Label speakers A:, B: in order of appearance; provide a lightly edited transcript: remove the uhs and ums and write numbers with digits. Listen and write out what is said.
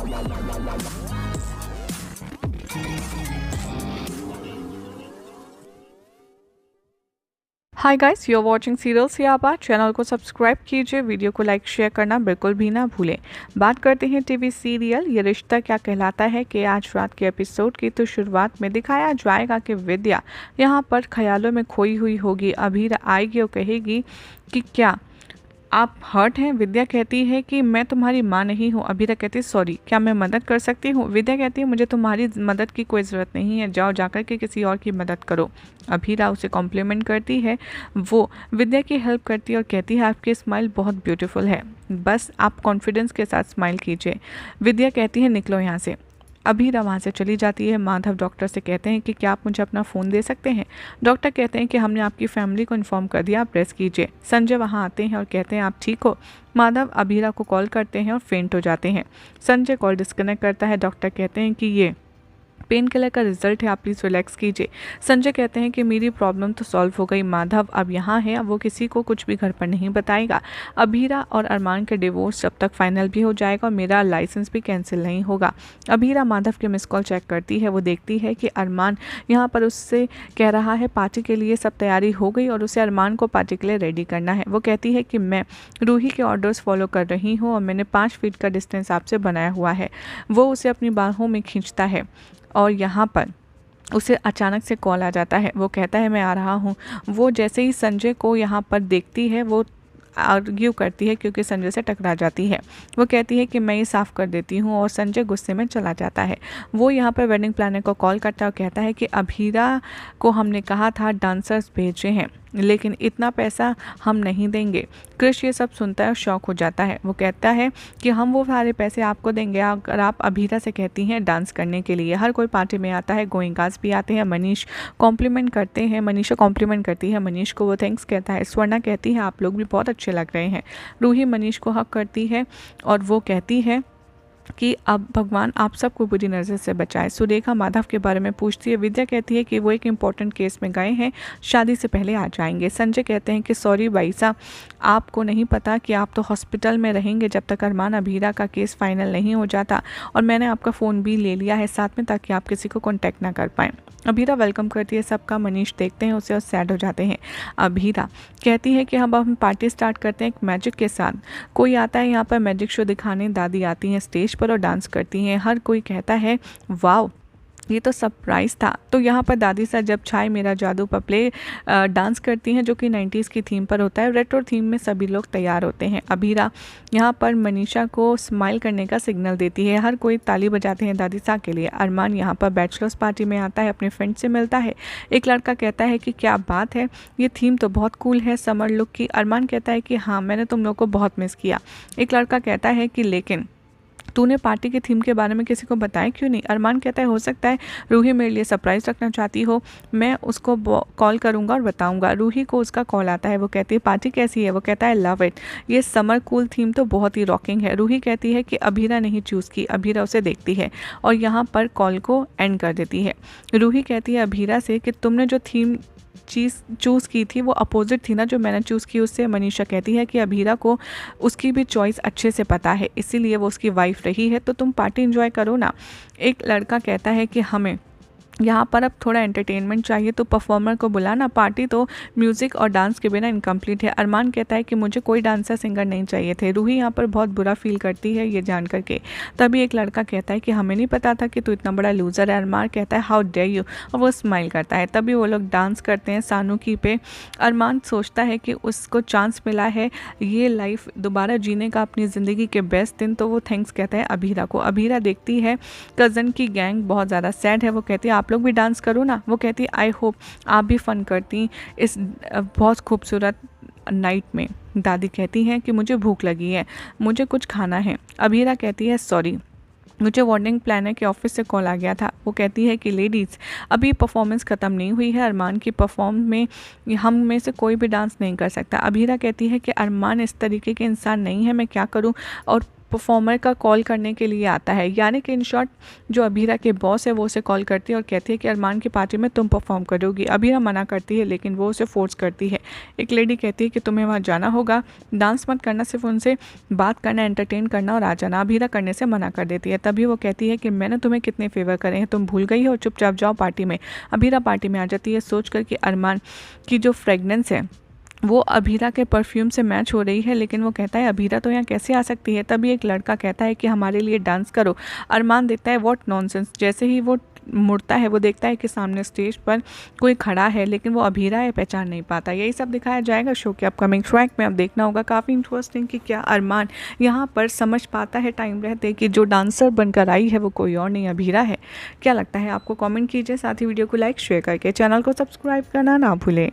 A: Hi guys, you are watching serial सियाबा। Channel को subscribe कीजिए, वीडियो को लाइक शेयर करना बिल्कुल भी ना भूलें। बात करते हैं टीवी सीरियल ये रिश्ता क्या कहलाता है कि आज रात के एपिसोड की तो शुरुआत में दिखाया जाएगा कि विद्या यहाँ पर ख्यालों में खोई हुई होगी। अभीरा आएगी और कहेगी कि क्या आप हर्ट हैं। विद्या कहती है कि मैं तुम्हारी माँ नहीं हूँ। अभीरा कहती है सॉरी, क्या मैं मदद कर सकती हूँ। विद्या कहती है मुझे तुम्हारी मदद की कोई ज़रूरत नहीं है, जाओ जाकर के किसी और की मदद करो। अभीरा उसे कॉम्प्लीमेंट करती है, वो विद्या की हेल्प करती है और कहती है आपकी स्माइल बहुत ब्यूटीफुल है, बस आप कॉन्फिडेंस के साथ स्माइल कीजिए। विद्या कहती है निकलो यहाँ से। अभीरा वहाँ से चली जाती है। माधव डॉक्टर से कहते हैं कि क्या आप मुझे अपना फ़ोन दे सकते हैं। डॉक्टर कहते हैं कि हमने आपकी फैमिली को इन्फॉर्म कर दिया, आप रेस्ट कीजिए। संजय वहाँ आते हैं और कहते हैं आप ठीक हो। माधव अभीरा को कॉल करते हैं और फेंट हो जाते हैं। संजय कॉल डिस्कनेक्ट करता है। डॉक्टर कहते हैं कि ये पेन किलर का रिजल्ट है, आप प्लीज़ रिलैक्स कीजिए। संजय कहते हैं कि मेरी प्रॉब्लम तो सॉल्व हो गई, माधव अब यहाँ है, अब वो किसी को कुछ भी घर पर नहीं बताएगा। अभीरा और अरमान के डिवोर्स जब तक फाइनल भी हो जाएगा और मेरा लाइसेंस भी कैंसिल नहीं होगा। अभीरा माधव के मिस कॉल चेक करती है, वो देखती है कि अरमान यहाँ पर उससे कह रहा है पार्टी के लिए सब तैयारी हो गई और उसे अरमान को पार्टी के लिए रेडी करना है। वो कहती है कि मैं रूही के ऑर्डर्स फॉलो कर रही हूँ और मैंने 5 फीट का डिस्टेंस आपसे बनाया हुआ है। वो उसे अपनी बाहों में खींचता है और यहाँ पर उसे अचानक से कॉल आ जाता है। वो कहता है मैं आ रहा हूँ। वो जैसे ही संजय को यहाँ पर देखती है वो आर्ग्यू करती है क्योंकि संजय से टकरा जाती है। वो कहती है कि मैं ये साफ़ कर देती हूँ और संजय गुस्से में चला जाता है। वो यहाँ पर वेडिंग प्लानर को कॉल करता है और कहता है कि अभीरा को हमने कहा था डांसर्स भेजे हैं लेकिन इतना पैसा हम नहीं देंगे। कृष ये सब सुनता है और शॉक हो जाता है। वो कहता है कि हम वो सारे पैसे आपको देंगे अगर आप अभीरा से कहती हैं डांस करने के लिए। हर कोई पार्टी में आता है, गोइंगास भी आते हैं। मनीषा कॉम्प्लीमेंट करती है मनीष को, वो थैंक्स कहता है। स्वर्णा कहती है आप लोग भी बहुत अच्छे लग रहे हैं। रूही मनीष को हक करती है और वो कहती है कि अब भगवान आप सबको बुरी नज़र से बचाए। सुरेखा माधव के बारे में पूछती है। विद्या कहती है कि वो एक इम्पॉर्टेंट केस में गए हैं, शादी से पहले आ जाएंगे। संजय कहते हैं कि सॉरी भाई साहब, आपको नहीं पता कि आप तो हॉस्पिटल में रहेंगे जब तक अरमान अभीरा का केस फाइनल नहीं हो जाता, और मैंने आपका फ़ोन भी ले लिया है साथ में ताकि आप किसी को कॉन्टैक्ट ना कर पाएँ। अभीरा वेलकम करती है सबका। मनीष देखते हैं उसे और सैड हो जाते हैं। अभीरा कहती है कि हम पार्टी स्टार्ट करते हैं एक मैजिक के साथ। कोई आता है यहाँ पर मैजिक शो दिखाने, दादी आती हैं स्टेज पर और डांस करती हैं। हर कोई कहता है वाओ ये तो सरप्राइज़ था। तो यहाँ पर दादी सा जब छाए मेरा जादू पर प्ले डांस करती हैं जो कि 90s की थीम पर होता है। रेट्रो थीम में सभी लोग तैयार होते हैं। अभीरा यहाँ पर मनीषा को स्माइल करने का सिग्नल देती है। हर कोई ताली बजाते हैं दादी सा के लिए। अरमान यहाँ पर बैचलर्स पार्टी में आता है, अपने फ्रेंड से मिलता है। एक लड़का कहता है कि क्या बात है, ये थीम तो बहुत कूल है समर लुक की। अरमान कहता है कि हाँ मैंने तुम लोग को बहुत मिस किया। एक लड़का कहता है कि लेकिन तूने पार्टी के थीम के बारे में किसी को बताया क्यों नहीं। अरमान कहता है हो सकता है रूही मेरे लिए सरप्राइज़ रखना चाहती हो, मैं उसको कॉल करूंगा और बताऊंगा। रूही को उसका कॉल आता है। वो कहती है पार्टी कैसी है। वो कहता है लव इट, ये समर कूल थीम तो बहुत ही रॉकिंग है। रूही कहती है कि अभीरा नहीं चूज़ की। अभीरा उसे देखती है और यहाँ पर कॉल को एंड कर देती है। रूही कहती है अभीरा से कि तुमने जो थीम चीज़ चूज़ की थी वो अपोजिट थी ना जो मैंने चूज़ की उससे। मनीषा कहती है कि अभीरा को उसकी भी चॉइस अच्छे से पता है, इसीलिए वो उसकी वाइफ रही है, तो तुम पार्टी एंजॉय करो ना। एक लड़का कहता है कि हमें यहाँ पर अब थोड़ा एंटरटेनमेंट चाहिए तो परफॉर्मर को बुलाना, पार्टी तो म्यूज़िक और डांस के बिना इनकम्प्लीट है। अरमान कहता है कि मुझे कोई डांसर सिंगर नहीं चाहिए थे। रूही यहाँ पर बहुत बुरा फील करती है ये जान करके। तभी एक लड़का कहता है कि हमें नहीं पता था कि तू इतना बड़ा लूज़र है। अरमान कहता है हाउ डेयर यू, और वो स्माइल करता है। तभी वो लोग डांस करते हैं सानुकी पे। अरमान सोचता है कि उसको चांस मिला है ये लाइफ दोबारा जीने का, अपनी ज़िंदगी के बेस्ट दिन, तो वो थैंक्स कहता है अभीरा को। अभीरा देखती है कज़न की गैंग बहुत ज़्यादा सैड है। वो कहती है आप लोग भी डांस करो ना। वो कहती है आई होप आप भी फन करती इस बहुत खूबसूरत नाइट में। दादी कहती हैं कि मुझे भूख लगी है, मुझे कुछ खाना है। अभीरा कहती है सॉरी मुझे वार्निंग प्लानर के ऑफिस से कॉल आ गया था। वो कहती है कि लेडीज़ अभी परफॉर्मेंस ख़त्म नहीं हुई है, अरमान की परफॉर्म में हम में से कोई भी डांस नहीं कर सकता। अभीरा कहती है कि अरमान इस तरीके के इंसान नहीं है, मैं क्या करूं। और परफॉर्मर का कॉल करने के लिए आता है। यानी कि इन शॉर्ट जो अभीरा के बॉस है वो उसे कॉल करती है और कहती है कि अरमान की पार्टी में तुम परफॉर्म करोगी। अभीरा मना करती है लेकिन वो उसे फोर्स करती है। एक लेडी कहती है कि तुम्हें वहाँ जाना होगा, डांस मत करना, सिर्फ उनसे बात करना, एंटरटेन करना और आ जाना। अभीरा करने से मना कर देती है। तभी वो कहती है कि मैंने तुम्हें कितने फेवर करे हैं, तुम भूल गई हो, चुपचाप जाओ पार्टी में। अभीरा पार्टी में आ जाती है सोच कर कि अरमान की जो फ्रेगनेंस है वो अभीरा के परफ्यूम से मैच हो रही है, लेकिन वो कहता है अभीरा तो यहाँ कैसे आ सकती है। तभी एक लड़का कहता है कि हमारे लिए डांस करो। अरमान देखता है व्हाट नॉनसेंस। जैसे ही वो मुड़ता है वो देखता है कि सामने स्टेज पर कोई खड़ा है, लेकिन वो अभीरा है, पहचान नहीं पाता। यही सब दिखाया जाएगा शो के अपकमिंग ट्रैक में। अब देखना होगा काफ़ी इंटरेस्टिंग कि क्या अरमान यहाँ पर समझ पाता है टाइम रहते कि जो डांसर बनकर आई है वो कोई और नहीं अभीरा है। क्या लगता है आपको, कमेंट कीजिए। साथ ही वीडियो को लाइक शेयर करके चैनल को सब्सक्राइब करना ना भूलें।